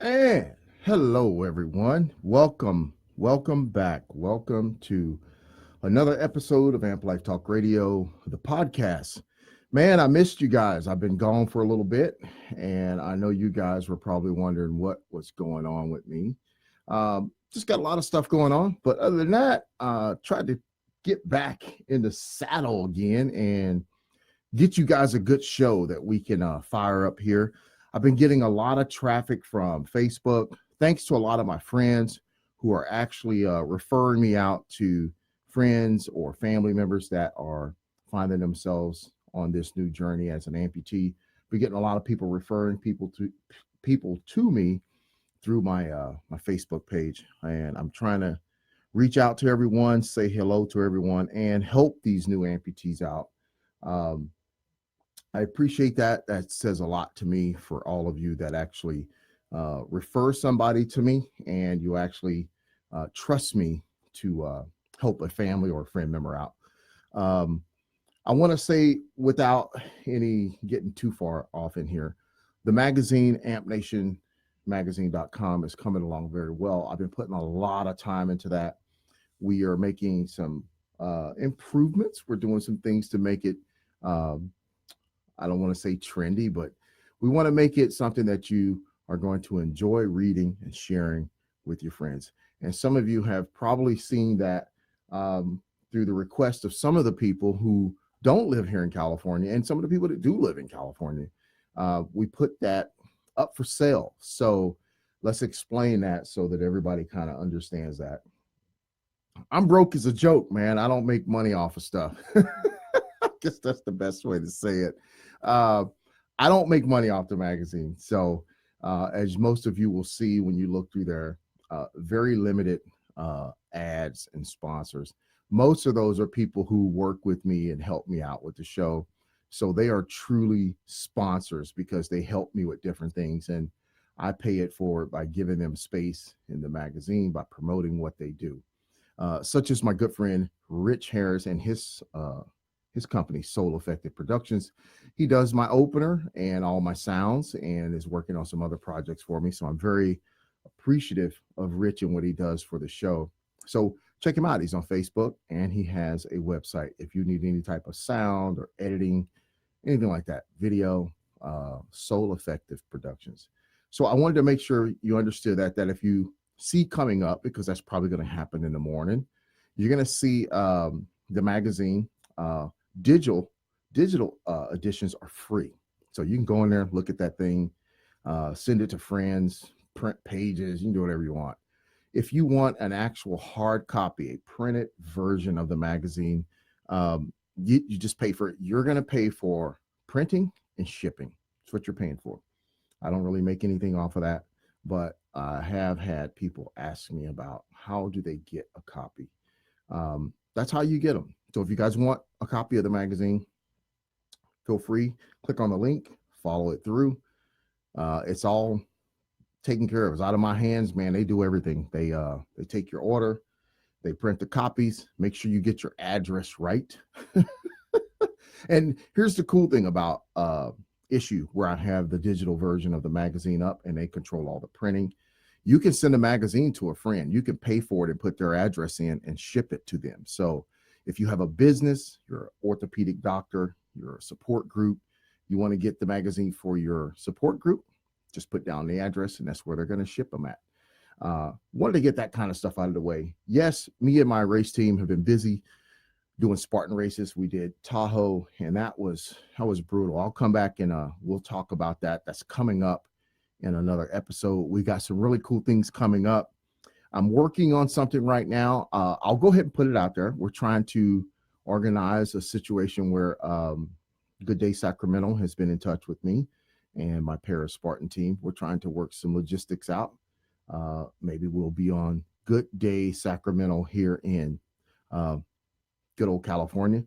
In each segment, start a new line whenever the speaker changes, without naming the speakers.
And hello, everyone. Welcome back. Welcome to another episode of Amp Life Talk Radio, the podcast. Man, I missed you guys. I've been gone for a little bit, and I know you guys were probably wondering what was going on with me. Just got a lot of stuff going on, but other than that, tried to get back in the saddle again and get you guys a good show that we can fire up here. I've been getting a lot of traffic from Facebook, thanks to a lot of my friends who are actually referring me out to friends or family members that are finding themselves on this new journey as an amputee. We're getting a lot of people referring people to me through my Facebook page, and I'm trying to reach out to everyone, say hello to everyone, and help these new amputees out. Um, I appreciate that. That says a lot to me for all of you that actually refer somebody to me and you actually trust me to help a family or a friend member out. Um, I want to say, without any getting too far off in here, the magazine, ampnationmagazine.com, is coming along very well. I've been putting a lot of time into that. We are making some improvements. We're doing some things to make it um, I don't want to say trendy, but we want to make it something that you are going to enjoy reading and sharing with your friends. And some of you have probably seen that through the request of some of the people who don't live here in California and some of the people that do live in California. We put that up for sale. So let's explain that so that everybody kind of understands that. I'm broke as a joke, man. I don't make money off of stuff. I guess that's the best way to say it. Uh, I don't make money off the magazine. So, as most of you will see when you look through their very limited ads and sponsors, most of those are people who work with me and help me out with the show. So they are truly sponsors because they help me with different things. And I pay it forward by giving them space in the magazine, by promoting what they do. Such as my good friend Rich Harris and his company, Soul Effective Productions. He does my opener and all my sounds and is working on some other projects for me. So I'm very appreciative of Rich and what he does for the show. So check him out. He's on Facebook and he has a website. If you need any type of sound or editing, anything like that, video, Soul Effective Productions. So I wanted to make sure you understood that if you see coming up, because that's probably going to happen in the morning, you're going to see the magazine. Digital editions are free, so you can go in there, look at that thing, send it to friends, print pages. You can do whatever you want. If you want an actual hard copy, a printed version of the magazine, you just pay for it. You're going to pay for printing and shipping. That's what you're paying for. I don't really make anything off of that, but I have had people ask me about how do they get a copy. That's how you get them. So if you guys want a copy of the magazine, feel free, click on the link, follow it through. It's all taken care of. It's out of my hands, man. They do everything. They take your order, they print the copies, make sure you get your address right. And here's the cool thing about Issue, where I have the digital version of the magazine up and they control all the printing. You can send a magazine to a friend. You can pay for it and put their address in and ship it to them. So if you have a business, you're an orthopedic doctor, you're a support group, you want to get the magazine for your support group, just put down the address and that's where they're going to ship them at. Wanted to get that kind of stuff out of the way. Yes, me and my race team have been busy doing Spartan races. We did Tahoe, and that was brutal. I'll come back and we'll talk about that. That's coming up in another episode. We got some really cool things coming up. I'm working on something right now. I'll go ahead and put it out there. We're trying to organize a situation where Good Day Sacramento has been in touch with me and my Paris Spartan team. We're trying to work some logistics out. Maybe we'll be on Good Day Sacramento here in good old California.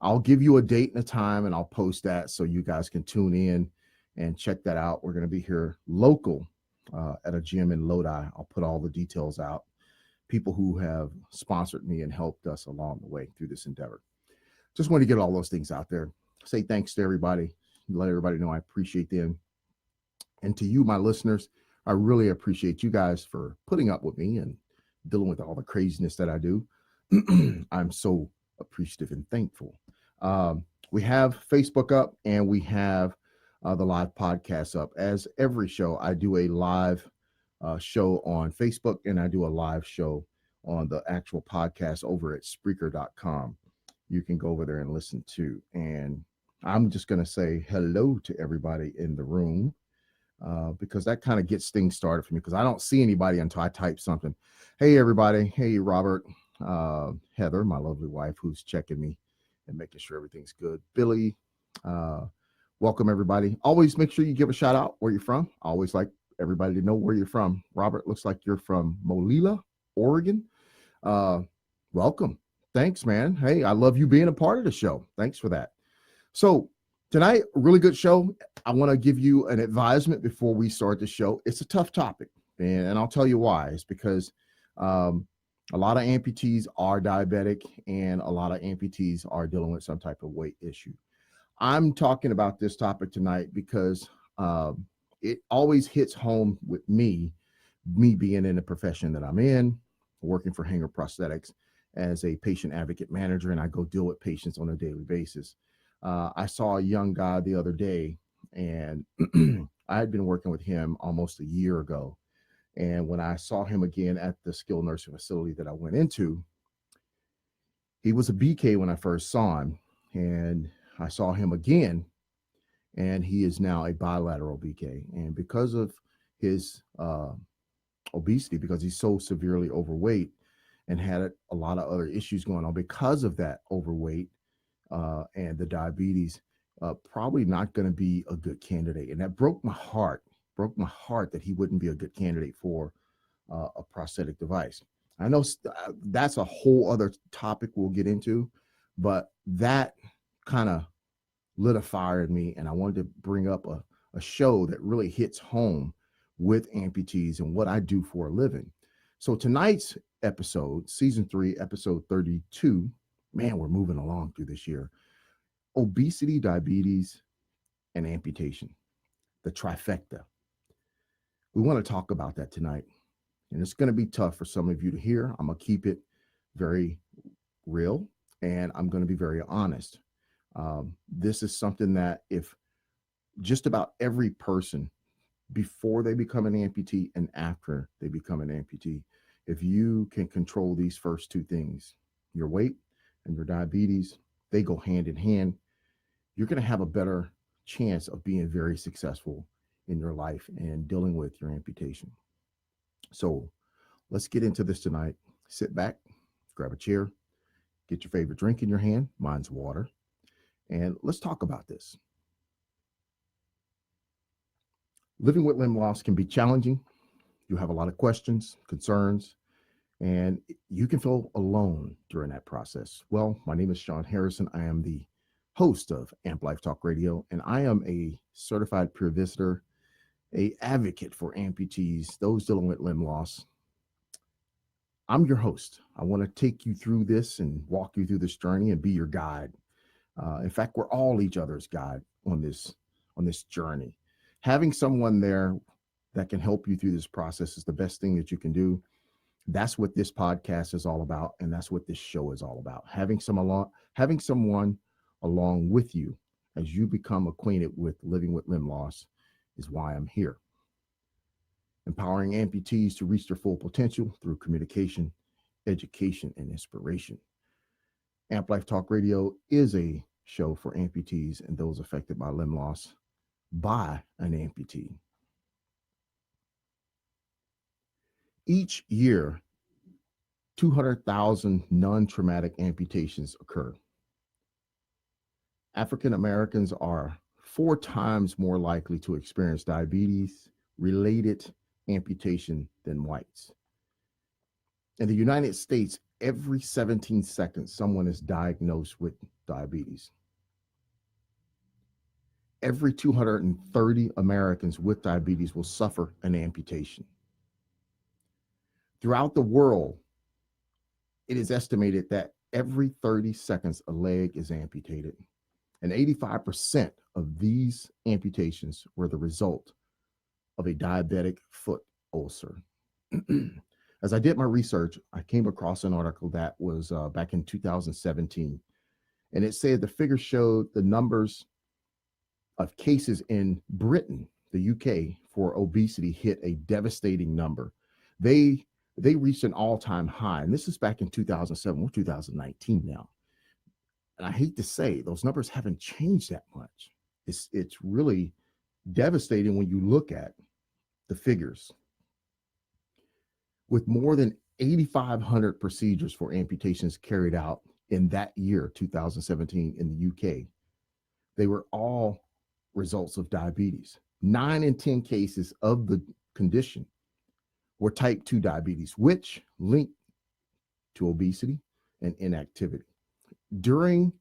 I'll give you a date and a time and I'll post that so you guys can tune in and check that out. We're going to be here local at a gym in Lodi. I'll put all the details out. People who have sponsored me and helped us along the way through this endeavor. Just want to get all those things out there. Say thanks to everybody. Let everybody know I appreciate them. And to you, my listeners, I really appreciate you guys for putting up with me and dealing with all the craziness that I do. I'm so appreciative and thankful. We have Facebook up and we have the live podcast up. As every show, I do a live show on Facebook and I do a live show on the actual podcast over at Spreaker.com. You can go over there and listen to. And I'm just going to say hello to everybody in the room because that kind of gets things started for me because I don't see anybody until I type something. Hey, everybody. Hey, Robert, Heather, my lovely wife, who's checking me and making sure everything's good. Billy, welcome, everybody. Always make sure you give a shout out where you're from. I always like everybody to know where you're from. Robert, looks like you're from Molilla, Oregon. Welcome. Thanks, man. Hey, I love you being a part of the show. Thanks for that. So tonight, a really good show. I want to give you an advisement before we start the show. It's a tough topic, and I'll tell you why. It's because a lot of amputees are diabetic, and a lot of amputees are dealing with some type of weight issue. I'm talking about this topic tonight because it always hits home with me being in the profession that I'm in, working for Hanger Prosthetics as a patient advocate manager, and I go deal with patients on a daily basis. I saw a young guy the other day, and I had been working with him almost a year ago. And when I saw him again at the skilled nursing facility that I went into, he was a BK when I first saw him. And I saw him again, and he is now a bilateral BK. And because of his obesity, because he's so severely overweight and had a lot of other issues going on because of that overweight, and the diabetes, probably not going to be a good candidate. And that broke my heart that he wouldn't be a good candidate for a prosthetic device. I know that's a whole other topic we'll get into, but that kind of lit a fire in me. And I wanted to bring up a show that really hits home with amputees and what I do for a living. So tonight's episode, season 3, episode 32, man, we're moving along through this year. Obesity, diabetes, and amputation, the trifecta. We want to talk about that tonight. And it's going to be tough for some of you to hear. I'm going to keep it very real, and I'm going to be very honest. This is something that if just about every person, before they become an amputee and after they become an amputee, if you can control these first two things, your weight and your diabetes, they go hand in hand, you're going to have a better chance of being very successful in your life and dealing with your amputation. So let's get into this tonight. Sit back, grab a chair, get your favorite drink in your hand. Mine's water. And let's talk about this. Living with limb loss can be challenging. You have a lot of questions, concerns, and you can feel alone during that process. Well, my name is Sean Harrison. I am the host of Amp Life Talk Radio, and I am a certified peer visitor, an advocate for amputees, those dealing with limb loss. I'm your host. I want to take you through this and walk you through this journey and be your guide. In fact, we're all each other's guide on this journey. Having someone there that can help you through this process is the best thing that you can do. That's what this podcast is all about, and that's what this show is all about. Having someone along with you as you become acquainted with living with limb loss is why I'm here. Empowering amputees to reach their full potential through communication, education, and inspiration. Amp Life Talk Radio is a show for amputees and those affected by limb loss by an amputee. Each year, 200,000 non-traumatic amputations occur. African Americans are 4 times more likely to experience diabetes-related amputation than whites. In the United States, every 17 seconds, someone is diagnosed with diabetes. Every 230 Americans with diabetes will suffer an amputation. Throughout the world, it is estimated that every 30 seconds, a leg is amputated. And 85% of these amputations were the result of a diabetic foot ulcer. As I did my research, I came across an article that was back in 2017, and it said the figure showed the numbers of cases in Britain, the UK, for obesity hit a devastating number. They they reached an all-time high, and this is back in 2007. We're 2019 now, and I hate to say those numbers haven't changed that much. It's really devastating when you look at the figures. With more than 8,500 procedures for amputations carried out in that year, 2017, in the UK, they were all results of diabetes. 9 in 10 cases of the condition were type 2 diabetes, which linked to obesity and inactivity. During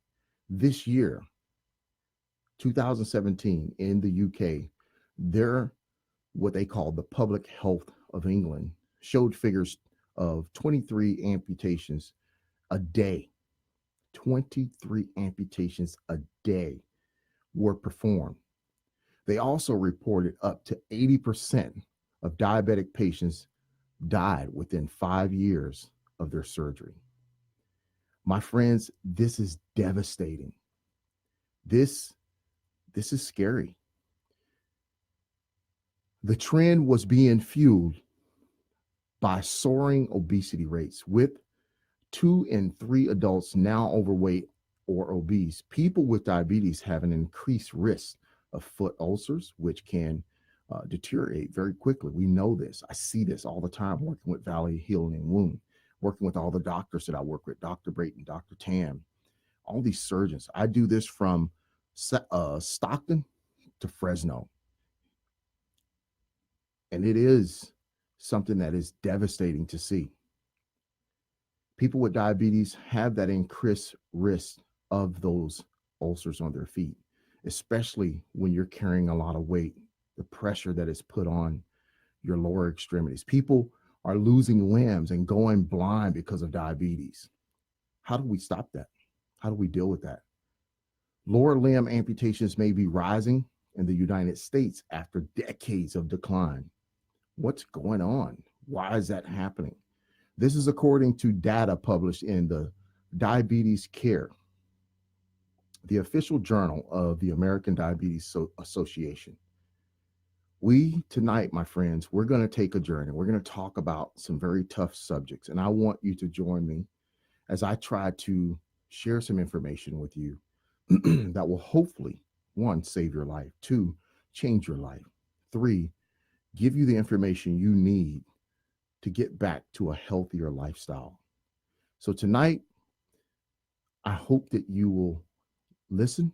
this year, 2017, in the UK, their what they call the Public Health of England showed figures of 23 amputations a day. 23 amputations a day were performed. They also reported up to 80% of diabetic patients died within 5 years of their surgery. My friends, this is devastating. This, this is scary. The trend was being fueled by soaring obesity rates, with 2 in 3 adults now overweight or obese. People with diabetes have an increased risk of foot ulcers, which can deteriorate very quickly. We know this. I see this all the time working with Valley Healing and Wound, working with all the doctors that I work with, Dr. Brayton, Dr. Tam, all these surgeons. I do this from Stockton to Fresno. And it is something that is devastating to see. People with diabetes have that increased risk of those ulcers on their feet, especially when you're carrying a lot of weight, the pressure that is put on your lower extremities. People are losing limbs and going blind because of diabetes. How do we stop that? How do we deal with that? Lower limb amputations may be rising in the United States after decades of decline. What's going on? Why is that happening? This is according to data published in the Diabetes Care, the official journal of the American Diabetes Association. We tonight, my friends, we're going to take a journey. We're going to talk about some very tough subjects, and I want you to join me as I try to share some information with you that will hopefully, one, save your life, two, change your life, three, give you the information you need to get back to a healthier lifestyle. So tonight, I hope that you will listen,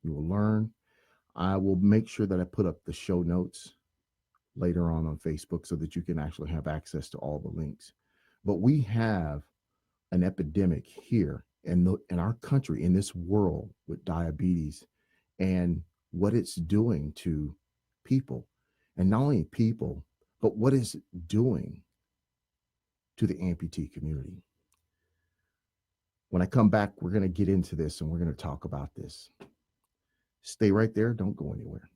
you will learn. I will make sure that I put up the show notes later on Facebook so that you can actually have access to all the links. But we have an epidemic here in our country, in this world, with diabetes and what it's doing to people. And not only people, but what it's doing to the amputee community. When I come back, we're going to get into this and we're going to talk about this. Stay right there. Don't go anywhere.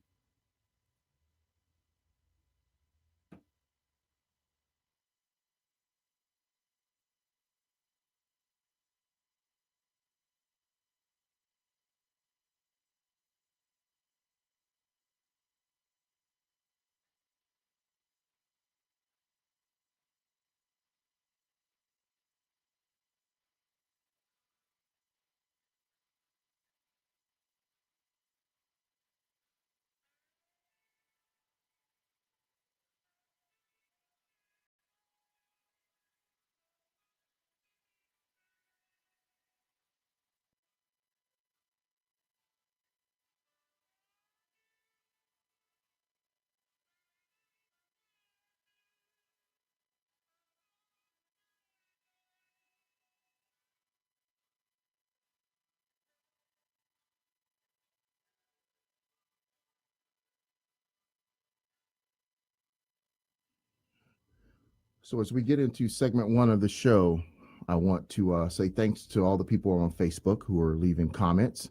So, as we get into segment one of the show, I want to say thanks to all the people on Facebook who are leaving comments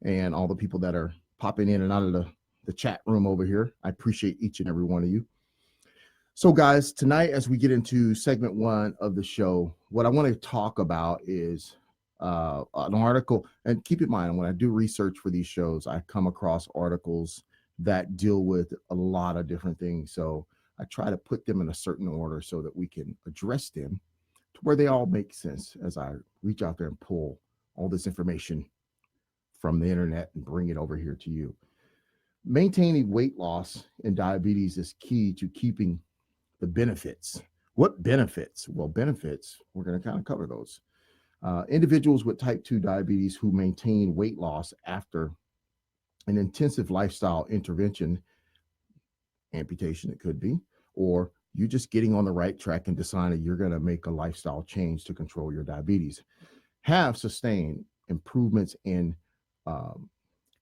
and all the people that are popping in and out of the chat room over here. I appreciate each and every one of you. So, guys, tonight, as we get into segment one of the show, what I want to talk about is an article. And keep in mind, when I do research for these shows, I come across articles that deal with a lot of different things. So, I try to put them in a certain order so that we can address them to where they all make sense as I reach out there and pull all this information from the internet and bring it over here to you. Maintaining weight loss and diabetes is key to keeping the benefits. What benefits? Well, benefits, we're going to kind of cover those. Individuals with type 2 diabetes who maintain weight loss after an intensive lifestyle intervention, amputation, it could be, or you just getting on the right track and deciding you're going to make a lifestyle change to control your diabetes, have sustained improvements in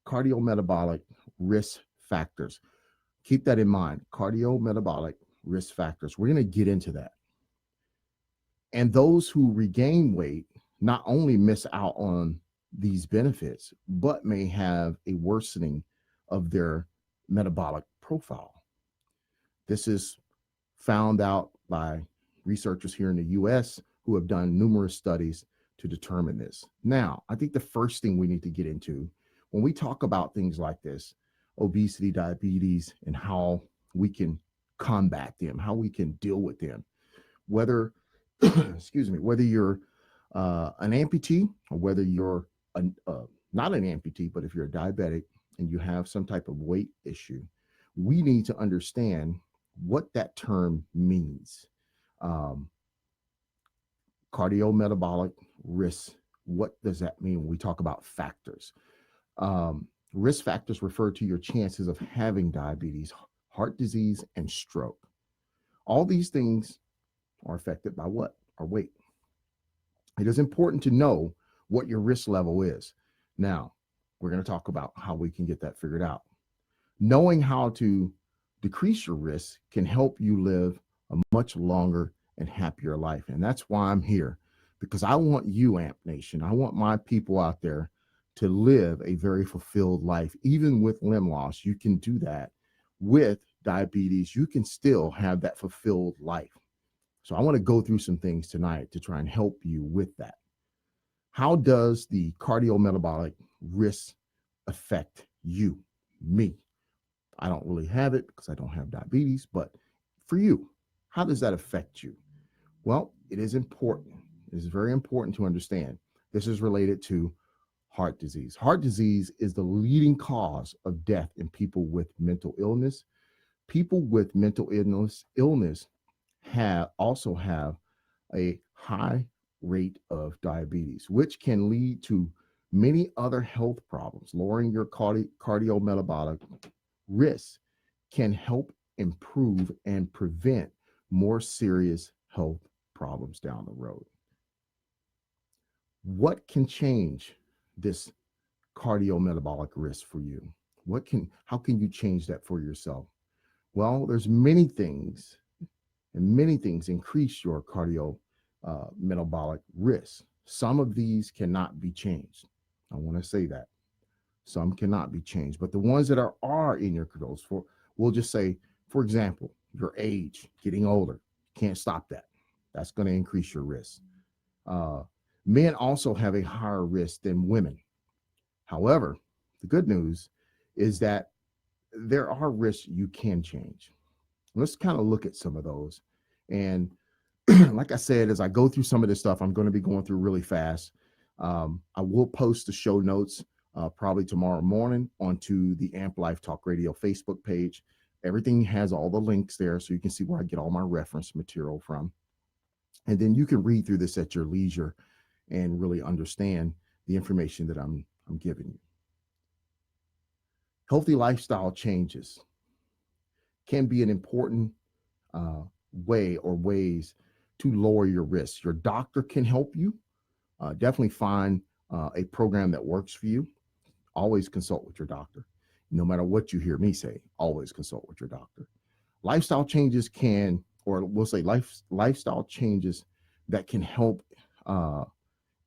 cardiometabolic risk factors. Keep that in mind. Cardiometabolic risk factors. We're going to get into that. And those who regain weight not only miss out on these benefits, but may have a worsening of their metabolic profile. This is found out by researchers here in the US who have done numerous studies to determine this. Now, I think the first thing we need to get into when we talk about things like this, obesity, diabetes, and how we can combat them, how we can deal with them, whether, excuse me, whether you're an amputee or whether you're not an amputee, but if you're a diabetic and you have some type of weight issue, we need to understand what that term means. Cardiometabolic risk, what does that mean when we talk about factors? Risk factors refer to your chances of having diabetes, heart disease, and stroke. All these things are affected by what? Our weight. It is important to know what your risk level is. Now, we're going to talk about how we can get that figured out. Knowing how to decrease your risk can help you live a much longer and happier life. And that's why I'm here, because I want you, Amp Nation, I want my people out there to live a very fulfilled life. Even with limb loss, you can do that. With diabetes, you can still have that fulfilled life. So I want to go through some things tonight to try and help you with that. How does the cardiometabolic risk affect you, me? I don't really have it because I don't have diabetes, but for you, how does that affect you? Well, it is important. It is very important to understand. This is related to heart disease. Heart disease is the leading cause of death in people with mental illness. People with mental illness also have a high rate of diabetes, which can lead to many other health problems. Lowering your cardiometabolic risk can help improve and prevent more serious health problems down the road. What can change this cardiometabolic risk for you? How can you change that for yourself? Well, there's many things, and many things increase your metabolic risk. Some of these cannot be changed. I want to say that. Some cannot be changed, but the ones that are in your control, we'll just say, for example, your age, getting older, can't stop that. That's going to increase your risk. Men also have a higher risk than women. However, the good news is that there are risks you can change. Let's kind of look at some of those. And like I said, as I go through some of this stuff, I'm going to be going through really fast. I will post the show notes probably tomorrow morning onto the Amp Life Talk Radio Facebook page. Everything has all the links there, so you can see where I get all my reference material from. And then you can read through this at your leisure and really understand the information that I'm giving you. Healthy lifestyle changes can be an important way or ways to lower your risk. Your doctor can help you. Definitely find a program that works for you. Always consult with your doctor. No matter what you hear me say, always consult with your doctor. Lifestyle changes can, or we'll say lifestyle changes that can help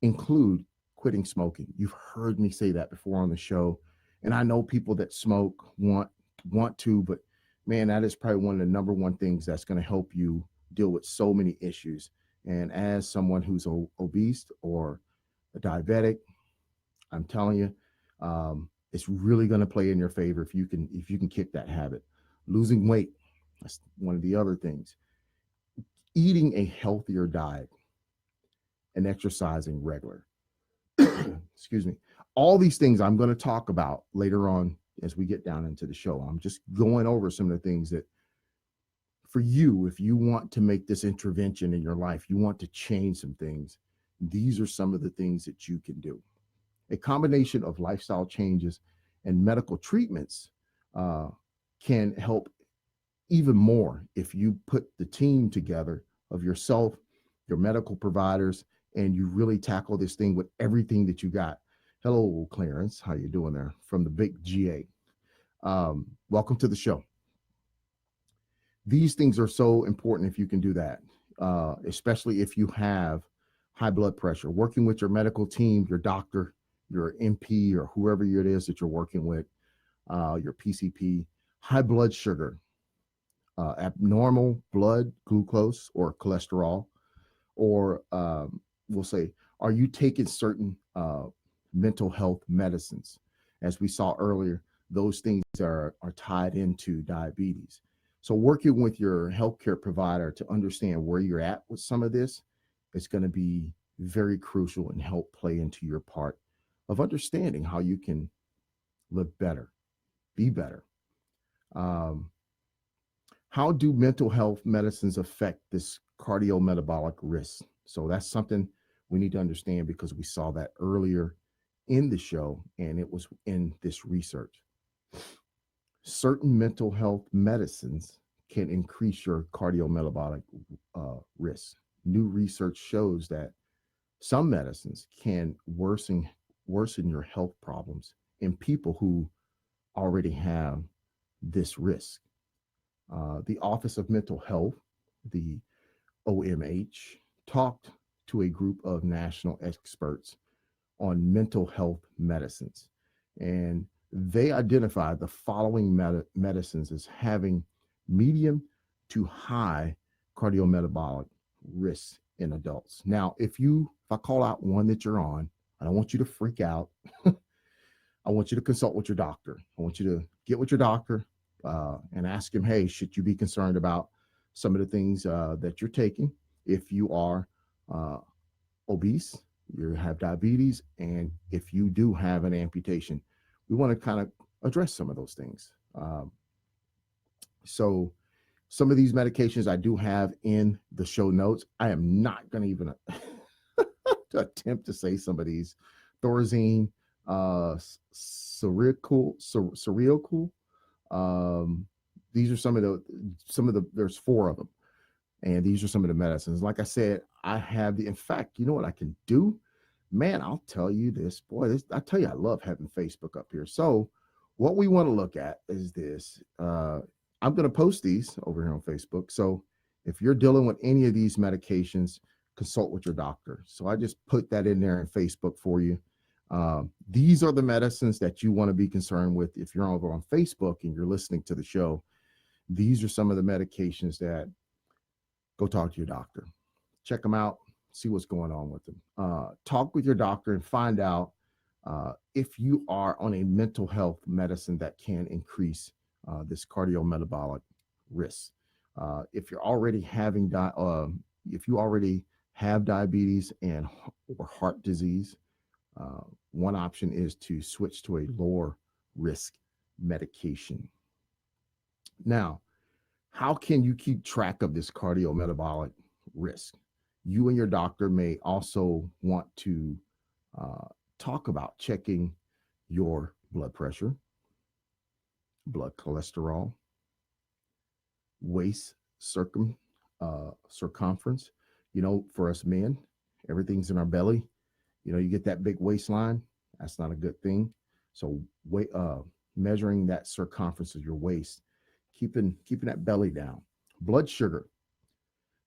include quitting smoking. You've heard me say that before on the show. And I know people that smoke want want to, but man, that is probably one of the number one things that's going to help you deal with so many issues. And as someone who's obese or a diabetic, I'm telling you, it's really going to play in your favor if you can kick that habit. Losing weight, that's one of the other things. Eating a healthier diet and exercising regular. Excuse me. All these things I'm going to talk about later on as we get down into the show. I'm just going over some of the things that for you, if you want to make this intervention in your life, you want to change some things, these are some of the things that you can do. A combination of lifestyle changes and medical treatments uh, can help even more if you put the team together of yourself, your medical providers, and you really tackle this thing with everything that you got. Hello, Clarence. How you doing there from the big GA? Welcome to the show. These things are so important if you can do that, especially if you have high blood pressure. Working with your medical team, your doctor, your MP, or whoever it is that you're working with, your PCP, high blood sugar, abnormal blood glucose or cholesterol, or we'll say, are you taking certain mental health medicines? As we saw earlier, those things are tied into diabetes. So working with your healthcare provider to understand where you're at with some of this is going to be very crucial and help play into your part of understanding how you can live better, be better. Um, how do mental health medicines affect this cardiometabolic risk? So that's something we need to understand because we saw that earlier in the show and it was in this research. Certain mental health medicines can increase your cardiometabolic risk. New research shows that some medicines can worsen your health problems in people who already have this risk. The Office of Mental Health, the OMH, talked to a group of national experts on mental health medicines. And they identified the following medicines as having medium to high cardiometabolic risks in adults. Now, if I call out one that you're on, I don't want you to freak out. I want you to consult with your doctor. I want you to get with your doctor and ask him, hey, should you be concerned about some of the things that you're taking if you are uh, obese, you have diabetes, and if you do have an amputation? We want to kind of address some of those things. So some of these medications I do have in the show notes. I am not going to even attempt to say some of these. Thorazine, Cereal. These are some of the. There's four of them, and these are some of the medicines. Like I said, I have in fact, you know what I can do? Man, I'll tell you this, boy. I tell you, I love having Facebook up here. So, what we want to look at is this. I'm going to post these over here on Facebook. So, if you're dealing with any of these medications, consult with your doctor. So, I just put that in there in Facebook for you. These are the medicines that you want to be concerned with. If you're over on Facebook and you're listening to the show, these are some of the medications that go talk to your doctor. Check them out, see what's going on with them. Talk with your doctor and find out if you are on a mental health medicine that can increase this cardiometabolic risk. If you're already if you already have diabetes and or heart disease, one option is to switch to a lower risk medication. Now, how can you keep track of this cardiometabolic risk? You and your doctor may also want to uh, talk about checking your blood pressure, blood cholesterol, waist circumference. You know, for us men, everything's in our belly. You know, you get that big waistline. That's not a good thing. So, measuring that circumference of your waist, keeping that belly down. Blood sugar.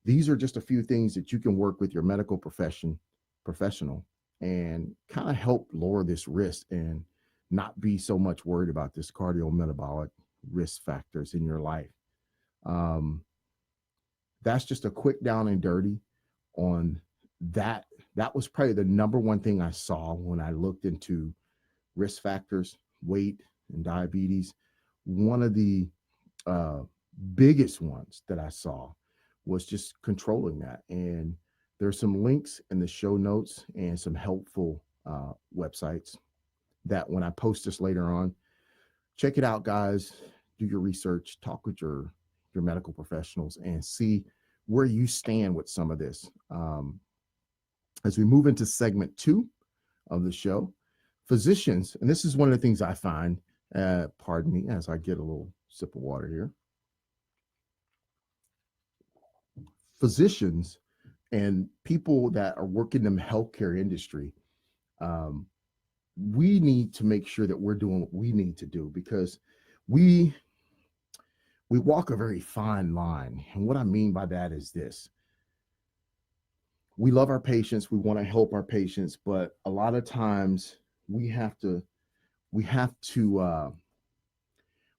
These are just a few things that you can work with your medical professional and kind of help lower this risk and not be so much worried about this cardiometabolic risk factors in your life. Um, that's just a quick down and dirty on that. That was probably the number one thing I saw when I looked into risk factors, weight, and diabetes. One of the uh, biggest ones that I saw was just controlling that. And there's some links in the show notes and some helpful websites that when I post this later on, check it out, guys. Do your research, talk with your medical professionals, and see where you stand with some of this. As we move into segment 2 of the show, physicians, and this is one of the things I find. Pardon me, as I get a little sip of water here. Physicians and people that are working in the healthcare industry, um, we need to make sure that we're doing what we need to do because we we walk a very fine line. And what I mean by that is this: we love our patients, we want to help our patients, but a lot of times we have to we have to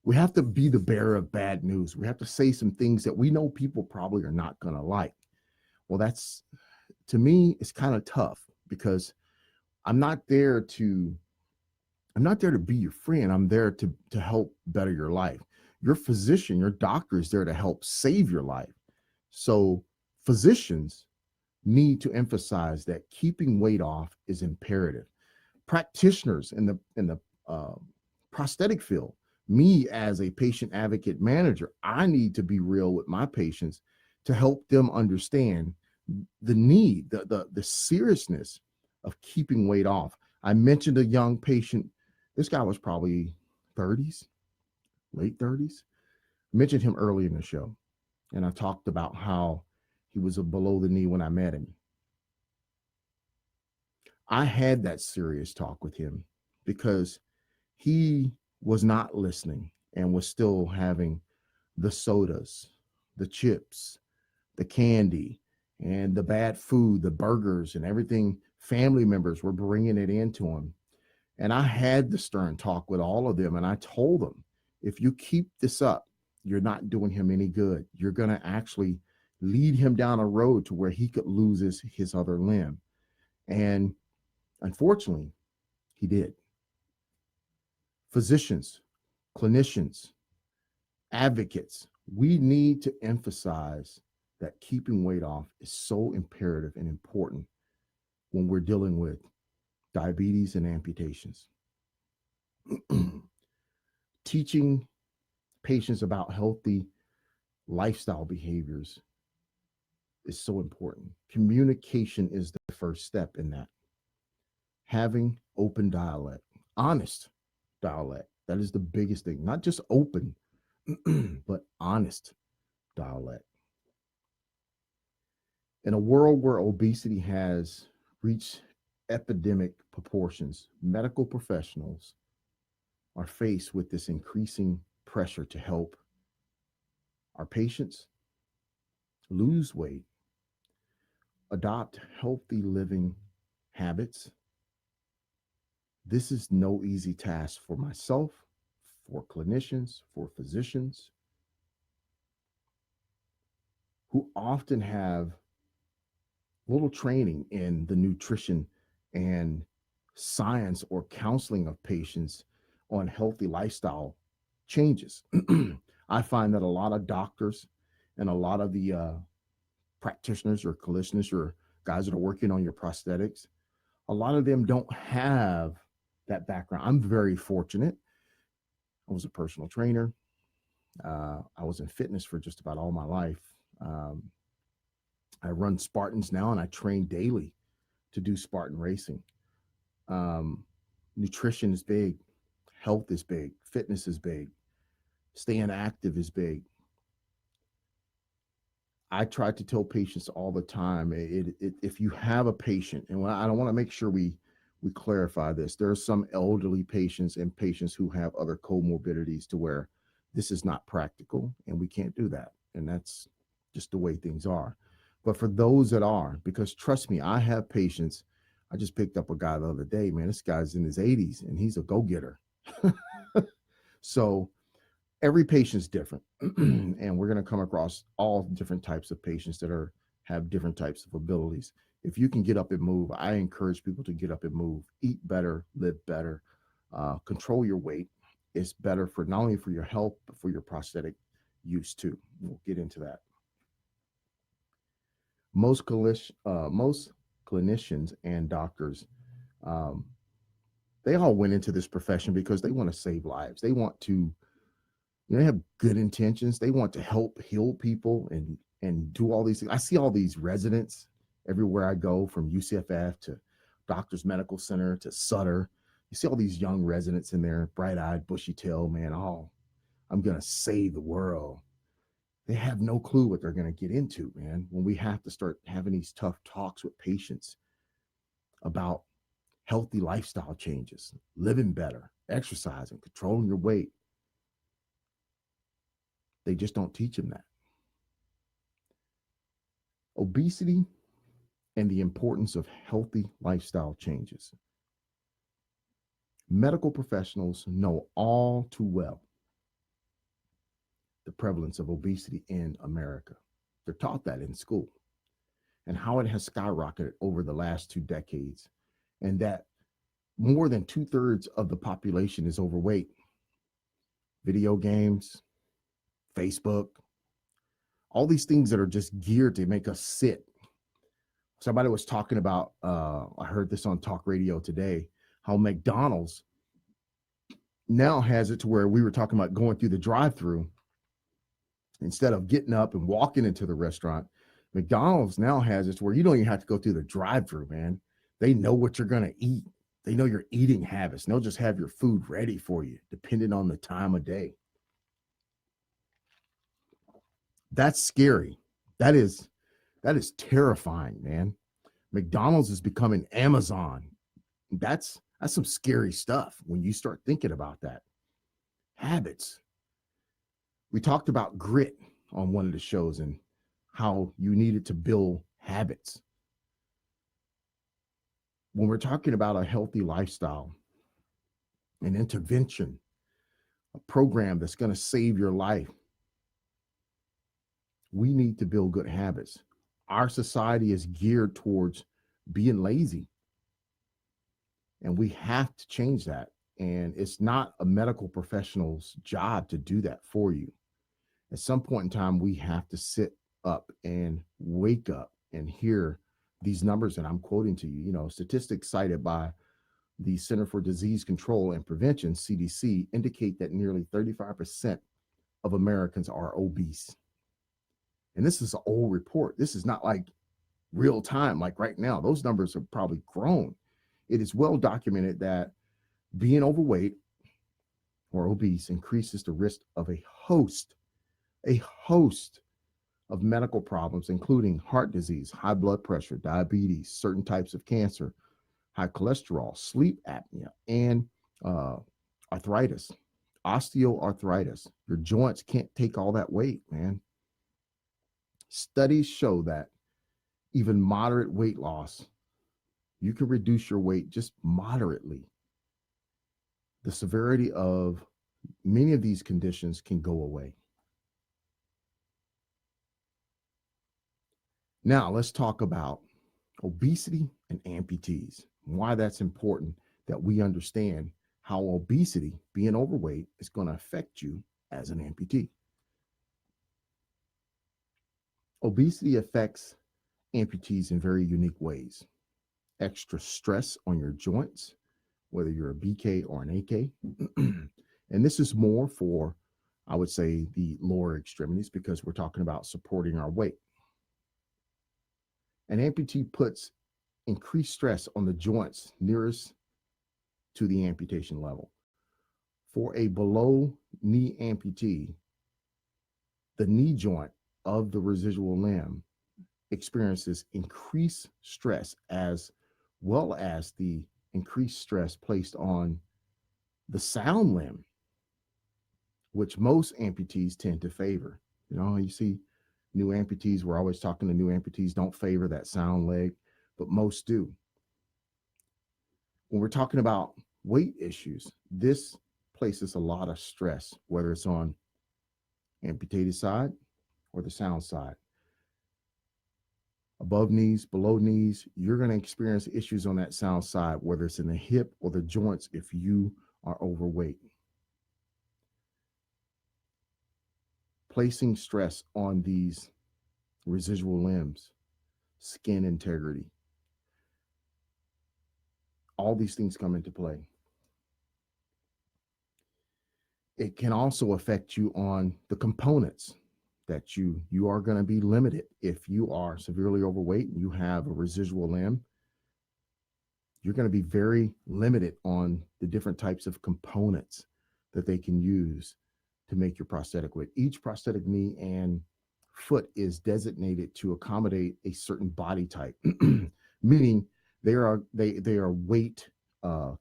we have to be the bearer of bad news. We have to say some things that we know people probably are not going to like. Well, that's, to me, it's kind of tough because I'm not there to I'm not there to be your friend. I'm there to help better your life. Your physician, your doctor is there to help save your life. So physicians need to emphasize that keeping weight off is imperative. Practitioners in the uh, prosthetic field, me as a patient advocate manager, I need to be real with my patients to help them understand the need, the seriousness of keeping weight off. I mentioned a young patient. This guy was probably 30s, late 30s. I mentioned him early in the show, and I talked about how he was a below the knee when I met him. I had that serious talk with him because he was not listening and was still having the sodas, the chips, the candy, and the bad food, the burgers, and everything. Family members were bringing it into him. And I had the stern talk with all of them. And I told them, if you keep this up, you're not doing him any good. You're going to actually lead him down a road to where he could lose his other limb. And unfortunately, he did. Physicians, clinicians, advocates, we need to emphasize that keeping weight off is so imperative and important when we're dealing with diabetes and amputations. Teaching patients about healthy lifestyle behaviors is so important. Communication is the first step in that. Having open dialect, honest dialect, that is the biggest thing. Not just open, but honest dialect. In a world where obesity has reached epidemic proportions, medical professionals are faced with this increasing pressure to help our patients lose weight, adopt healthy living habits. This is no easy task for myself, for clinicians, for physicians who often have little training in the nutrition and science or counseling of patients on healthy lifestyle changes. I find that a lot of doctors and a lot of the practitioners or clinicians or guys that are working on your prosthetics, a lot of them don't have that background. I'm very fortunate. I was a personal trainer. I was in fitness for just about all my life. Um, I run Spartans now and I train daily to do Spartan racing. Um, Nutrition is big, health is big, fitness is big, staying active is big. I try to tell patients all the time, if you have a patient, and I don't want to make sure we clarify this. There are some elderly patients and patients who have other comorbidities to where this is not practical and we can't do that. And that's just the way things are. But for those that are, because trust me, I have patients. I just picked up a guy the other day, man. This guy's in his 80s and he's a go-getter. So Every patient's different, and we're going to come across all different types of patients that are have different types of abilities. If you can get up and move, I encourage people to get up and move, eat better, live better, control your weight. It's better for not only for your health but for your prosthetic use too. We'll get into that. Most clinicians and doctors, um, they all went into this profession because they want to save lives. They want to, they have good intentions. They want to help heal people and do all these things. I see all these residents everywhere I go, from UCFF to Doctors Medical Center to Sutter. You see all these young residents in there, bright-eyed, bushy-tailed, man. Oh, I'm gonna save the world. They have no clue what they're gonna get into, man. When we have to start having these tough talks with patients about healthy lifestyle changes, living better, exercising, controlling your weight, they just don't teach them that. Obesity and the importance of healthy lifestyle changes. Medical professionals know all too well the prevalence of obesity in America. They're taught that in school, and how it has skyrocketed over the last 2 decades, and that more than two-thirds of the population is overweight. Video games, Facebook, all these things that are just geared to make us sit. Somebody was talking about, I heard this on talk radio today, how McDonald's now has it to where we were talking about going through the drive-through instead of getting up and walking into the restaurant. McDonald's now has it to where you don't even have to go through the drive-through, man. They know what you're going to eat. They know your eating habits. And they'll just have your food ready for you, depending on the time of day. That's scary. That is terrifying, man. McDonald's is becoming Amazon. That's some scary stuff when you start thinking about that. Habits. We talked about grit on one of the shows and how you needed to build habits. When we're talking about a healthy lifestyle, an intervention, a program that's going to save your life, we need to build good habits. Our society is geared towards being lazy, and we have to change that. And it's not a medical professional's job to do that for you. At some point in time, we have to sit up and wake up and hear these numbers that I'm quoting to you. You know, statistics cited by the Center for Disease Control and Prevention, CDC, indicate that nearly 35% of Americans are obese. And this is an old report. This is not like real time, like right now. Those numbers have probably grown. It is well documented that being overweight or obese increases the risk of a host of medical problems, including heart disease, high blood pressure, diabetes, certain types of cancer, high cholesterol, sleep apnea, and arthritis, osteoarthritis. Your joints can't take all that weight, man. Studies show that even moderate weight loss, you can reduce your weight just moderately. The severity of many of these conditions can go away. Now, let's talk about obesity and amputees, why that's important that we understand how obesity, being overweight, is going to affect you as an amputee. Obesity affects amputees in very unique ways. Extra stress on your joints, whether you're a BK or an AK. And this is more for, I would say, the lower extremities, because we're talking about supporting our weight. An amputee puts increased stress on the joints nearest to the amputation level. For a below knee amputee, the knee joint of the residual limb experiences increased stress, as well as the increased stress placed on the sound limb, which most amputees tend to favor. You know, you see new amputees, we're always talking to new amputees, don't favor that sound leg, but most do. When we're talking about weight issues, this places a lot of stress, whether it's on amputated side or the sound side. Above knees, below knees, you're going to experience issues on that sound side, whether it's in the hip or the joints if you are overweight. Placing stress on these residual limbs, skin integrity, all these things come into play. It can also affect you on the components that you are going to be limited. If you are severely overweight and you have a residual limb, you're going to be very limited on the different types of components that they can use to make your prosthetic with. Each prosthetic knee and foot is designated to accommodate a certain body type, meaning they are weight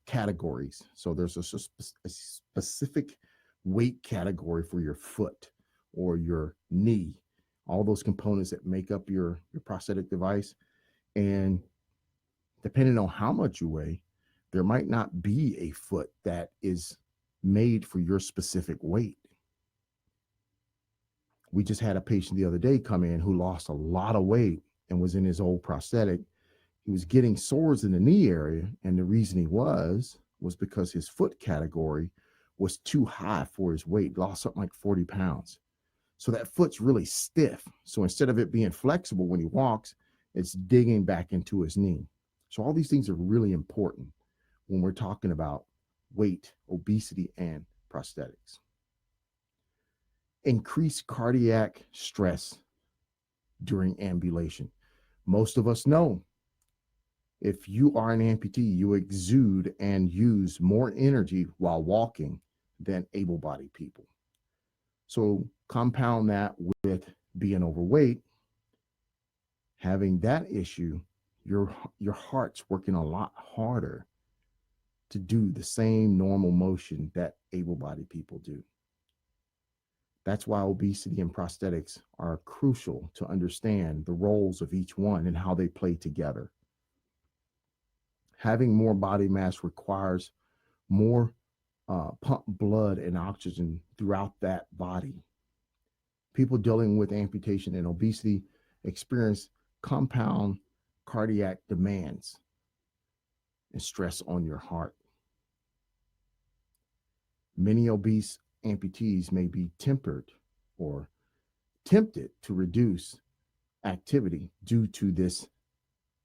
categories. So there's a specific weight category for your foot or your knee, all those components that make up your prosthetic device. And depending on how much you weigh, there might not be a foot that is made for your specific weight. We just had a patient the other day come in who lost a lot of weight and was in his old prosthetic. He was getting sores in the knee area, and the reason he was because his foot category was too high for his weight, lost something like 40 pounds. So that foot's really stiff. So instead of it being flexible when he walks, it's digging back into his knee. So all these things are really important when we're talking about weight, obesity, and prosthetics. Increased cardiac stress during ambulation. Most of us know if you are an amputee, you exude and use more energy while walking than able-bodied people. So compound that with being overweight, having that issue, your heart's working a lot harder to do the same normal motion that able-bodied people do. That's why obesity and prosthetics are crucial to understand the roles of each one and how they play together. Having more body mass requires more pump blood and oxygen throughout that body. People dealing with amputation and obesity experience compound cardiac demands and stress on your heart. Many obese amputees may be tempered or tempted to reduce activity due to this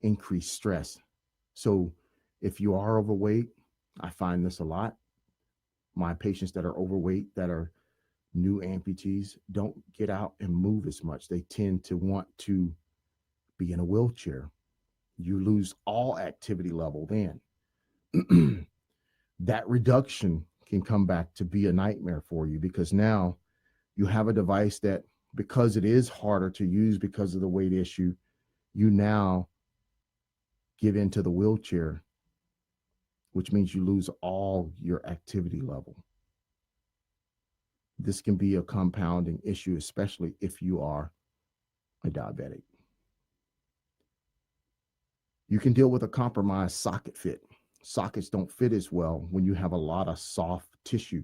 increased stress. So if you are overweight, I find this a lot. My patients that are overweight, that are new amputees, don't get out and move as much. They tend to want to be in a wheelchair. You lose all activity level then. That reduction can come back to be a nightmare for you, because now you have a device that, because it is harder to use because of the weight issue, you now give into the wheelchair, which means you lose all your activity level. This can be a compounding issue, especially if you are a diabetic. You can deal with a compromised socket fit. Sockets don't fit as well when you have a lot of soft tissue.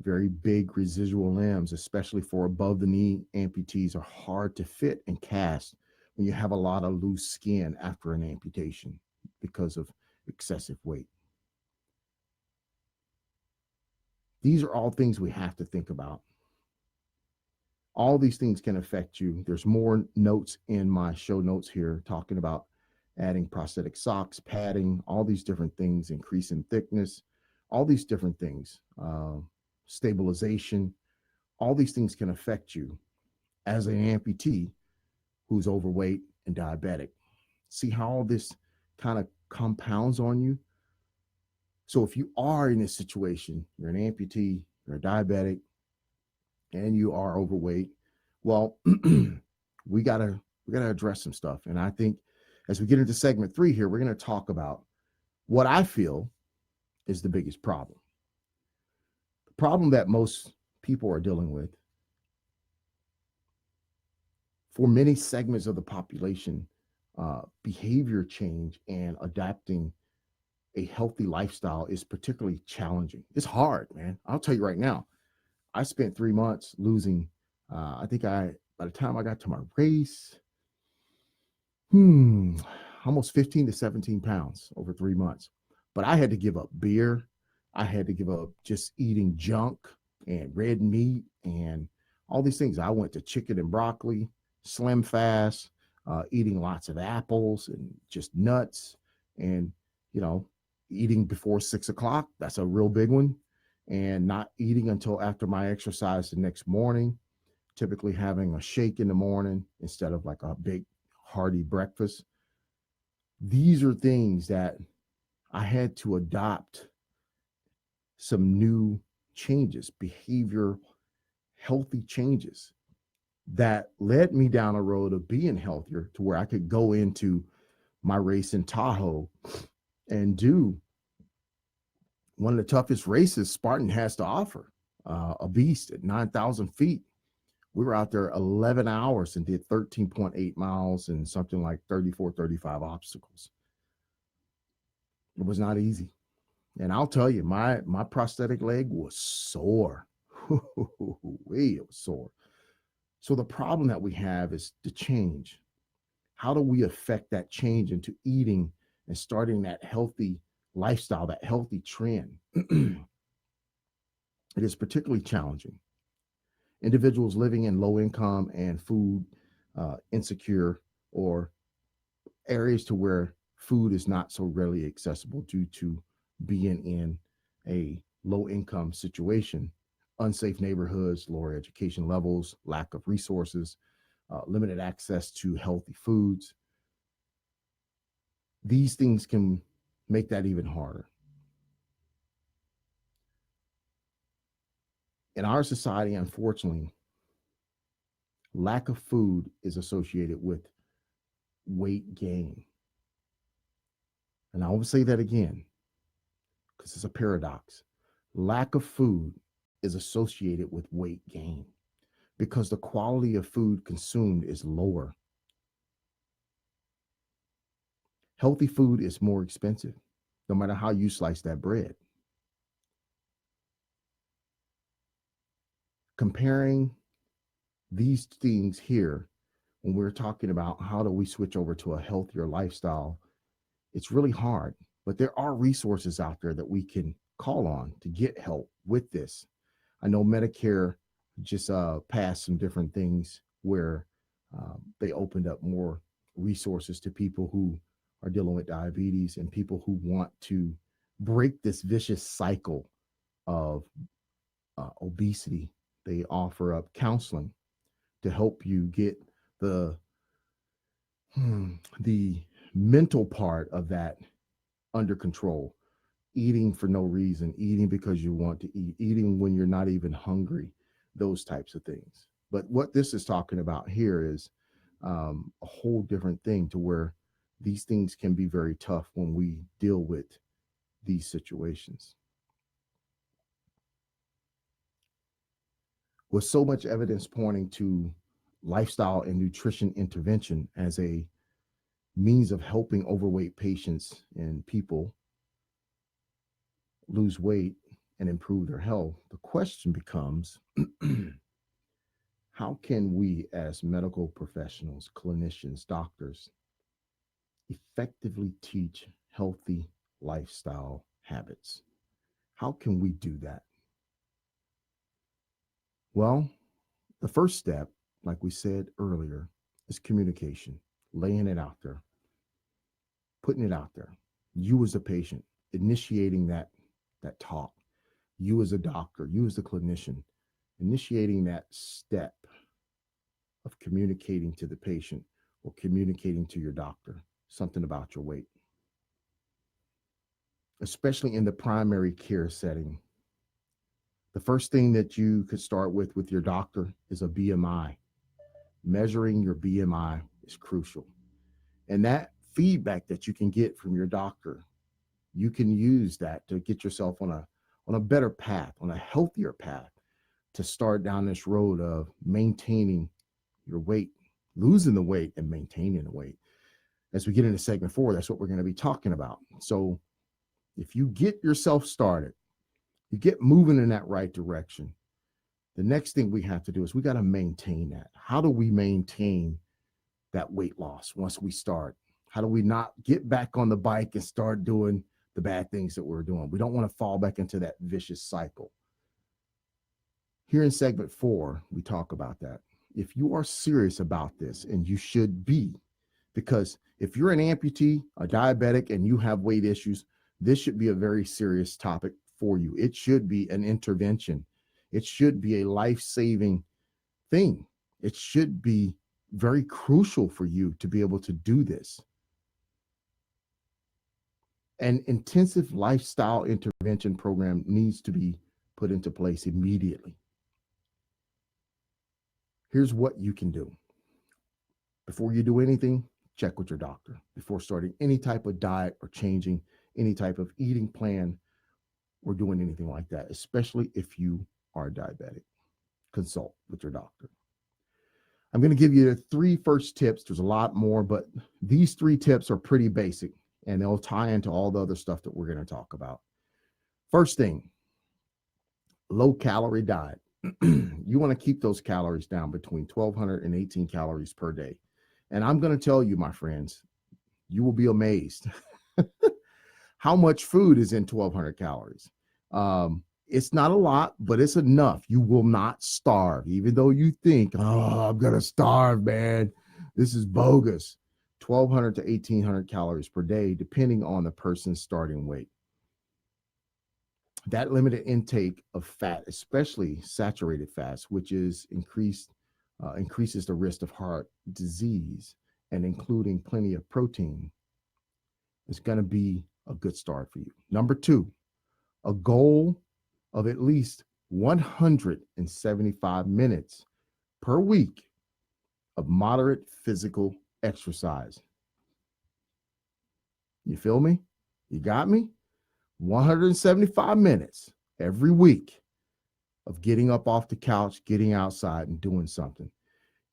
Very big residual limbs, especially for above the knee amputees, are hard to fit and cast when you have a lot of loose skin after an amputation because of excessive weight. These are all things we have to think about. All these things can affect you. There's more notes in my show notes here talking about adding prosthetic socks, padding, all these different things, increase in thickness, all these different things, stabilization, all these things can affect you as an amputee who's overweight and diabetic. See how all this kind of compounds on you? So if you are in this situation, you're an amputee, you're a diabetic, and you are overweight, well, we gotta address some stuff. And I think as we get into segment 3 here, we're going to talk about what I feel is the biggest problem. The problem that most people are dealing with, for many segments of the population, behavior change and adapting a healthy lifestyle is particularly challenging. It's hard, man. I'll tell you right now, I spent 3 months losing. I think by the time I got to my race, hmm, almost 15 to 17 pounds over 3 months. But I had to give up beer. I had to give up just eating junk and red meat and all these things. I went to chicken and broccoli, slim fast, eating lots of apples and just nuts, and, you know, eating before 6 o'clock. That's a real big one. And not eating until after my exercise the next morning, typically having a shake in the morning instead of like a big hearty breakfast. These are things that I had to adopt some new changes, behavior, healthy changes that led me down a road of being healthier to where I could go into my race in Tahoe and do one of the toughest races Spartan has to offer, a beast at 9,000 feet. We were out there 11 hours and did 13.8 miles and something like 34, 35 obstacles. It was not easy. And I'll tell you, my prosthetic leg was sore. It was sore. So the problem that we have is the change. How do we affect that change into eating and starting that healthy lifestyle, that healthy trend? It is particularly challenging. Individuals living in low income and food insecure, or areas to where food is not so readily accessible due to being in a low income situation, unsafe neighborhoods, lower education levels, lack of resources, limited access to healthy foods. These things can make that even harder. In our society, unfortunately, lack of food is associated with weight gain. And I will say that again because it's a paradox. Lack of food is associated with weight gain because the quality of food consumed is lower. Healthy food is more expensive, no matter how you slice that bread. Comparing these things here, when we're talking about how do we switch over to a healthier lifestyle, it's really hard. But there are resources out there that we can call on to get help with this. I know Medicare just passed some different things where they opened up more resources to people who are dealing with diabetes and people who want to break this vicious cycle of obesity. They offer up counseling to help you get the the mental part of that under control. Eating for no reason, eating because you want to eat, eating when you're not even hungry, those types of things. But what this is talking about here is a whole different thing to where these things can be very tough when we deal with these situations. With so much evidence pointing to lifestyle and nutrition intervention as a means of helping overweight patients and people lose weight and improve their health, the question becomes how can we, as medical professionals, clinicians, doctors, effectively teach healthy lifestyle habits? How can we do that? Well, the first step, like we said earlier, is communication, laying it out there, putting it out there. You as a patient, initiating that talk. You as a doctor, you as a clinician, initiating that step of communicating to the patient or communicating to your doctor something about your weight, especially in the primary care setting. The first thing that you could start with your doctor is a BMI. Measuring your BMI is crucial. And that feedback that you can get from your doctor, you can use that to get yourself on a better path, on a healthier path to start down this road of maintaining your weight, losing the weight and maintaining the weight. As we get into segment 4, that's what we're going to be talking about. So if you get yourself started, you get moving in that right direction, The next thing we have to do is we got to maintain that. How do we maintain that weight loss once we start? How do we not get back on the bike and start doing the bad things that we're doing? We don't want to fall back into that vicious cycle. Here in segment 4, we talk about that. If you are serious about this, and you should be, because if you're an amputee, a diabetic, and you have weight issues, this should be a very serious topic for you. It should be an intervention. It should be a life-saving thing. It should be very crucial for you to be able to do this. An intensive lifestyle intervention program needs to be put into place immediately. Here's what you can do. Before you do anything, check with your doctor. Before starting any type of diet or changing any type of eating plan or doing anything like that, especially if you are diabetic, consult with your doctor. I'm going to give you the 3 first tips. There's a lot more, but these 3 tips are pretty basic, and they'll tie into all the other stuff that we're going to talk about. First thing, low calorie diet. You want to keep those calories down between 1,200 and 18 calories per day. And I'm going to tell you, my friends, you will be amazed how much food is in 1,200 calories. It's not a lot, but it's enough. You will not starve, even though you think, oh, I'm going to starve, man. This is bogus. 1,200 to 1,800 calories per day, depending on the person's starting weight. That limited intake of fat, especially saturated fats, which is increases the risk of heart disease, and including plenty of protein, is going to be a good start for you. Number 2, a goal of at least 175 minutes per week of moderate physical exercise. You feel me? You got me? 175 minutes every week of getting up off the couch, getting outside and doing something.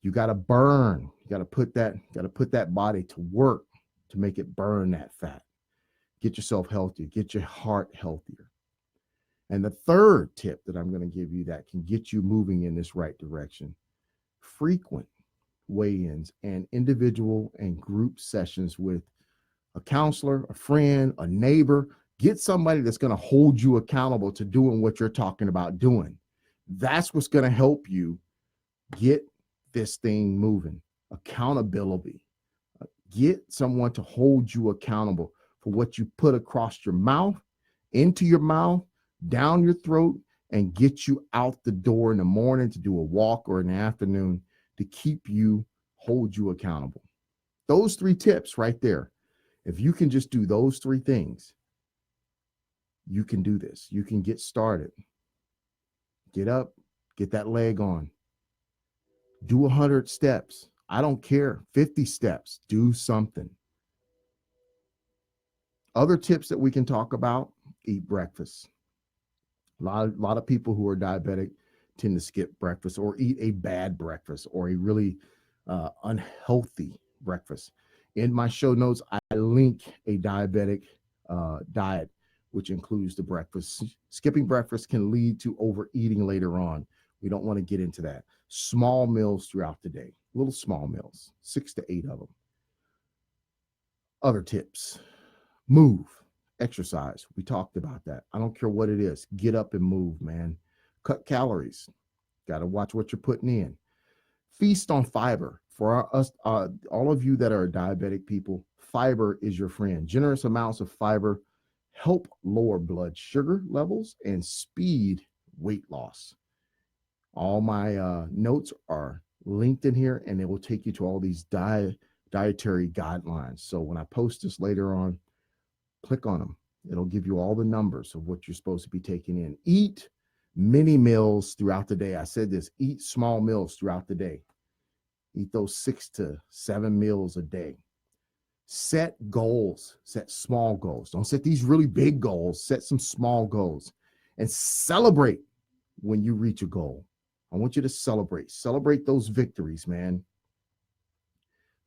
You got to burn. You got to put that body to work to make it burn that fat. Get yourself healthier, get your heart healthier. And the third tip that I'm going to give you that can get you moving in this right direction: frequent weigh-ins and individual and group sessions with a counselor, a friend, a neighbor. Get somebody that's going to hold you accountable to doing what you're talking about doing. That's what's going to help you get this thing moving. Accountability. Get someone to hold you accountable for what you put across your mouth, into your mouth, down your throat, and get you out the door in the morning to do a walk or in the afternoon to hold you accountable. Those 3 tips right there. If you can just do those 3 things, you can do this. You can get started. Get up, get that leg on. Do 100 steps. I don't care. 50 steps. Do something. Other tips that we can talk about: eat breakfast. A lot of people who are diabetic tend to skip breakfast or eat a bad breakfast or a really unhealthy breakfast. In my show notes, I link a diabetic diet, which includes the breakfast. Skipping breakfast can lead to overeating later on. We don't want to get into that. Small meals throughout the day, little small meals, 6 to 8 of them. Other tips: move, exercise. We talked about that. I don't care what it is. Get up and move, man. Cut calories. Got to watch what you're putting in. Feast on fiber. For us, all of you that are diabetic people, fiber is your friend. Generous amounts of fiber help lower blood sugar levels and speed weight loss. All my notes are linked in here, and it will take you to all these dietary guidelines. So when I post this later on, click on them. It'll give you all the numbers of what you're supposed to be taking in. Eat mini meals throughout the day. I said this: eat small meals throughout the day. Eat those 6 to 7 meals a day. Set goals. Set small goals. Don't set these really big goals. Set some small goals and celebrate when you reach a goal. I want you to celebrate. Celebrate those victories, man,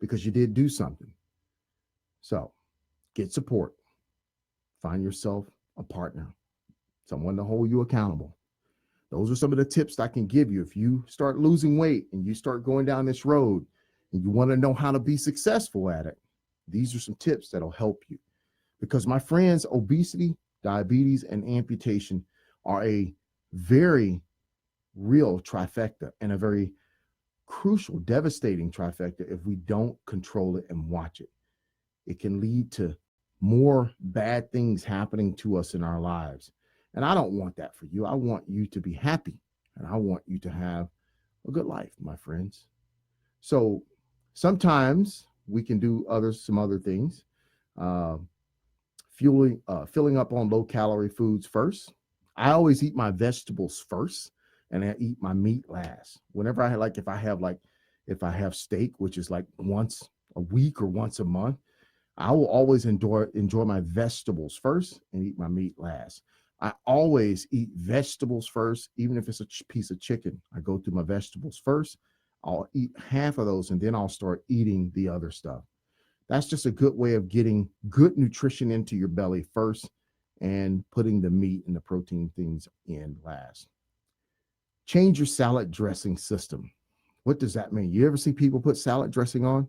because you did do something. So get support. Find yourself a partner, someone to hold you accountable. Those are some of the tips I can give you. If you start losing weight and you start going down this road and you want to know how to be successful at it, these are some tips that'll help you. Because my friends, obesity, diabetes, and amputation are a very real trifecta and a very crucial, devastating trifecta if we don't control it and watch it. It can lead to more bad things happening to us in our lives. And I don't want that for you. I want you to be happy and I want you to have a good life, my friends. So sometimes we can do some other things. Uh, filling up on low calorie foods first. I always eat my vegetables first and I eat my meat last. Whenever I like, if I have steak, which is like once a week or once a month, I will always enjoy my vegetables first and eat my meat last. I always eat vegetables first, even if it's a piece of chicken. I go through my vegetables first. I'll eat half of those and then I'll start eating the other stuff. That's just a good way of getting good nutrition into your belly first and putting the meat and the protein things in last. Change your salad dressing system. What does that mean? You ever see people put salad dressing on?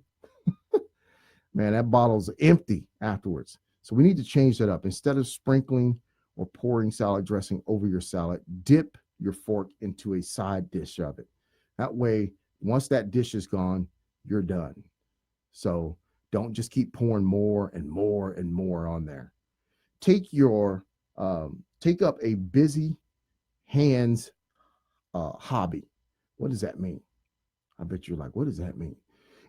Man, that bottle's empty afterwards. So we need to change that up. Instead of sprinkling or pouring salad dressing over your salad, dip your fork into a side dish of it. That way, once that dish is gone, you're done. So don't just keep pouring more and more and more on there. Take up a busy hands hobby. What does that mean? I bet you're like, what does that mean?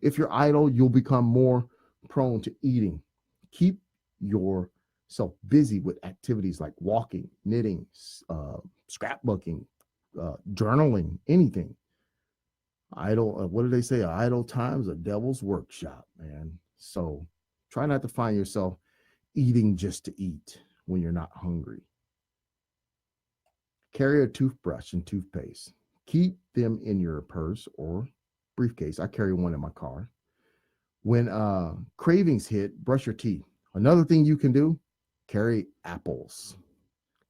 If you're idle, you'll become more prone to eating. Keep yourself busy with activities like walking, knitting, scrapbooking, journaling, anything. Idle, what do they say? Idle time's a devil's workshop, man. So try not to find yourself eating just to eat when you're not hungry. Carry a toothbrush and toothpaste. Keep them in your purse or briefcase. I carry one in my car. When cravings hit, brush your teeth. Another thing you can do, carry apples.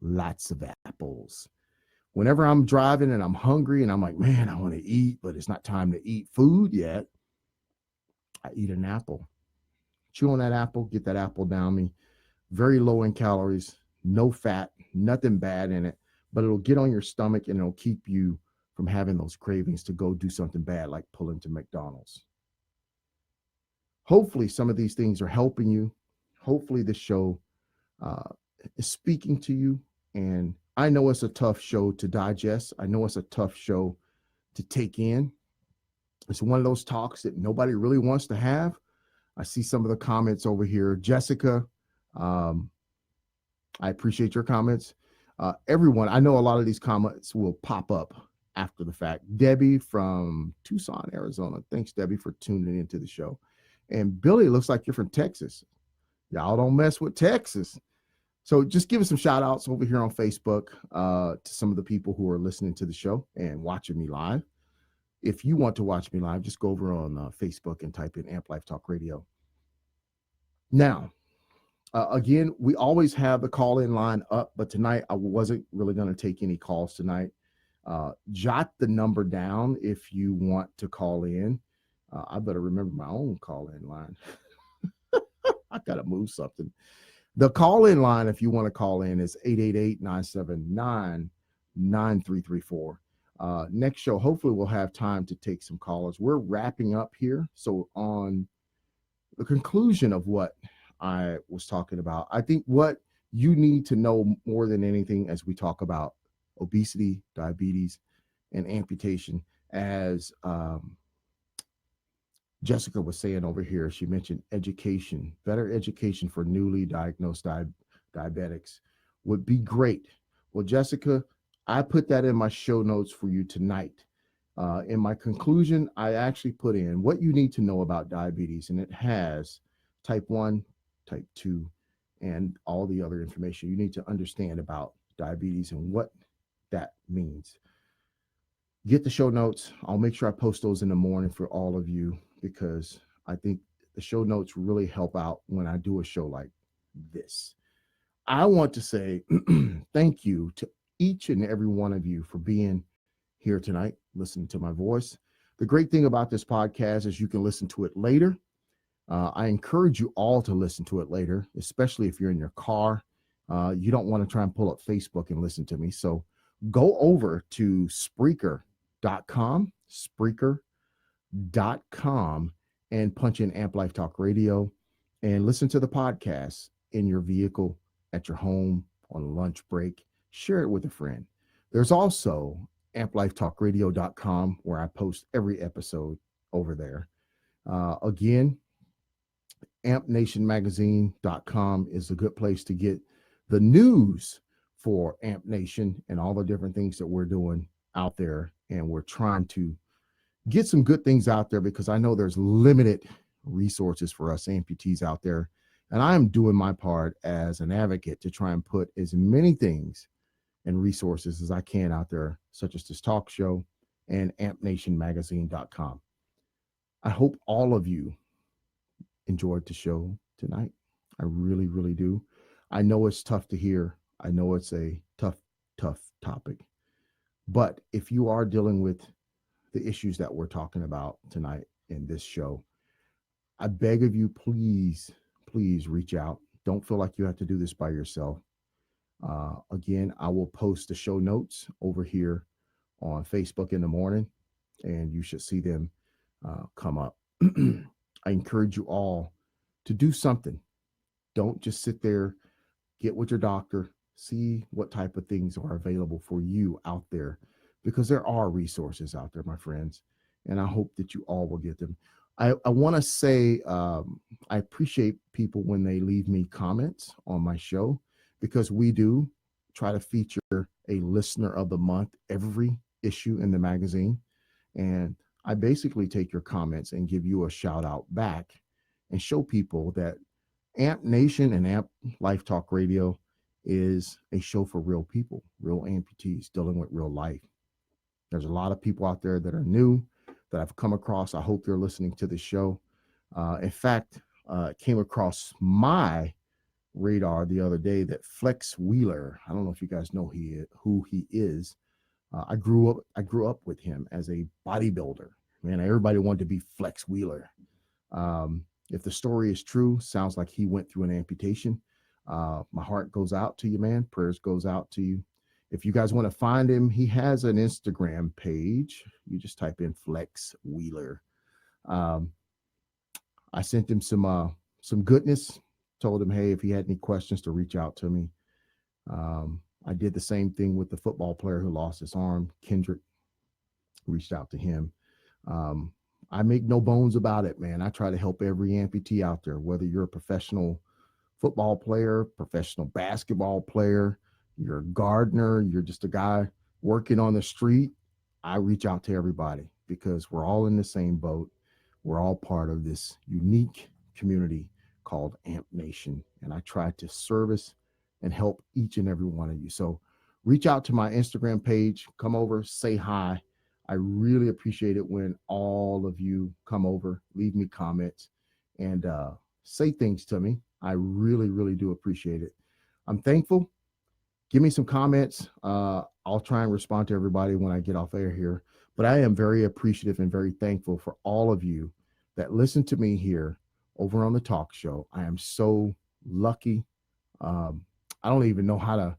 Lots of apples. Whenever I'm driving and I'm hungry and I'm like, man, I want to eat, but it's not time to eat food yet, I eat an apple. Chew on that apple, get that apple down me. Very low in calories, no fat, nothing bad in it, but it'll get on your stomach and it'll keep you from having those cravings to go do something bad like pull into McDonald's. Hopefully, some of these things are helping you. Hopefully, this show is speaking to you. And I know it's a tough show to digest. I know it's a tough show to take in. It's one of those talks that nobody really wants to have. I see some of the comments over here. Jessica, I appreciate your comments. Everyone, I know a lot of these comments will pop up after the fact. Debbie from Tucson, Arizona. Thanks, Debbie, for tuning into the show. And Billy, looks like you're from Texas. Y'all don't mess with Texas. So just give us some shout outs over here on Facebook to some of the people who are listening to the show and watching me live. If you want to watch me live, just go over on Facebook and type in Amp Life Talk Radio. Now, again, we always have the call-in line up, but tonight I wasn't really going to take any calls tonight. Jot the number down if you want to call in. I better remember my own call-in line. I got to move something. The call-in line, if you want to call in, is 888-979-9334. Next show, hopefully we'll have time to take some callers. We're wrapping up here. So on the conclusion of what I was talking about, I think what you need to know more than anything as we talk about obesity, diabetes, and amputation, as Jessica was saying over here, she mentioned education, better education for newly diagnosed diabetics would be great. Well, Jessica, I put that in my show notes for you tonight. In my conclusion, I actually put in what you need to know about diabetes, and it has type 1, type 2, and all the other information you need to understand about diabetes and what that means. Get the show notes. I'll make sure I post those in the morning for all of you, because I think the show notes really help out when I do a show like this. I want to say thank you to each and every one of you for being here tonight, listening to my voice. The great thing about this podcast is you can listen to it later. I encourage you all to listen to it later, especially if you're in your car. You don't want to try and pull up Facebook and listen to me. So go over to Spreaker.com and punch in Amp Life Talk Radio and listen to the podcast in your vehicle, at your home, on a lunch break. Share it with a friend. There's also amplifetalkradio.com where I post every episode over there. Again, ampnationmagazine.com is a good place to get the news for Amp Nation and all the different things that we're doing out there. And we're trying to get some good things out there because I know there's limited resources for us amputees out there. And I'm doing my part as an advocate to try and put as many things and resources as I can out there, such as this talk show and ampnationmagazine.com. I hope all of you enjoyed the show tonight. I really, really do. I know it's tough to hear. I know it's a tough topic. But if you are dealing with the issues that we're talking about tonight in this show, I beg of you, please reach out. Don't feel like you have to do this by yourself. Again, I will post the show notes over here on Facebook in the morning, and you should see them come up. I encourage you all to do something. Don't just sit there, get with your doctor, see what type of things are available for you out there, because there are resources out there, my friends, and I hope that you all will get them. I want to say I appreciate people when they leave me comments on my show, because we do try to feature a listener of the month every issue in the magazine. And I basically take your comments and give you a shout out back and show people that Amp Nation and Amp Life Talk Radio is a show for real people, real amputees dealing with real life. There's a lot of people out there that are new that I've come across. I hope they're listening to the show. In fact, it came across my radar the other day that Flex Wheeler, I don't know if you guys know who he is. I grew up with him as a bodybuilder. Man, everybody wanted to be Flex Wheeler. If the story is true, sounds like he went through an amputation. My heart goes out to you, man. Prayers goes out to you. If you guys want to find him, he has an Instagram page. You just type in Flex Wheeler. I sent him some goodness. Told him, hey, if he had any questions, to reach out to me. I did the same thing with the football player who lost his arm, Kendrick. Reached out to him. I make no bones about it, man. I try to help every amputee out there, whether you're a professional football player, professional basketball player, you're a gardener, you're just a guy working on the street. I reach out to everybody because we're all in the same boat. We're all part of this unique community called Amp Nation. And I try to service and help each and every one of you. So reach out to my Instagram page, come over, say hi. I really appreciate it when all of you come over, leave me comments, and say things to me. I really, really do appreciate it. I'm thankful. Give me some comments. I'll try and respond to everybody when I get off air here. But I am very appreciative and very thankful for all of you that listen to me here over on the talk show. I am so lucky. I don't even know how to.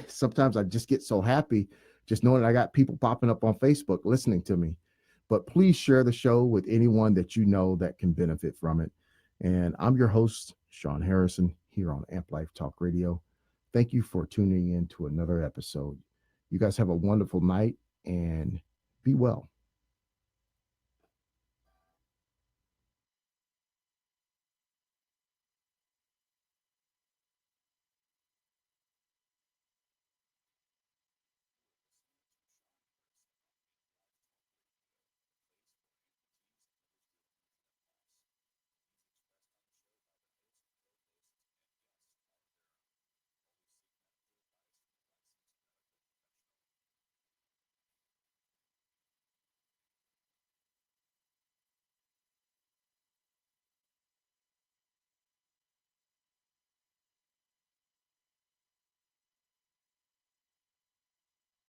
Sometimes I just get so happy just knowing that I got people popping up on Facebook listening to me. But please share the show with anyone that you know that can benefit from it. And I'm your host, Sean Harrison, here on Amp Life Talk Radio. Thank you for tuning in to another episode. You guys have a wonderful night and be well.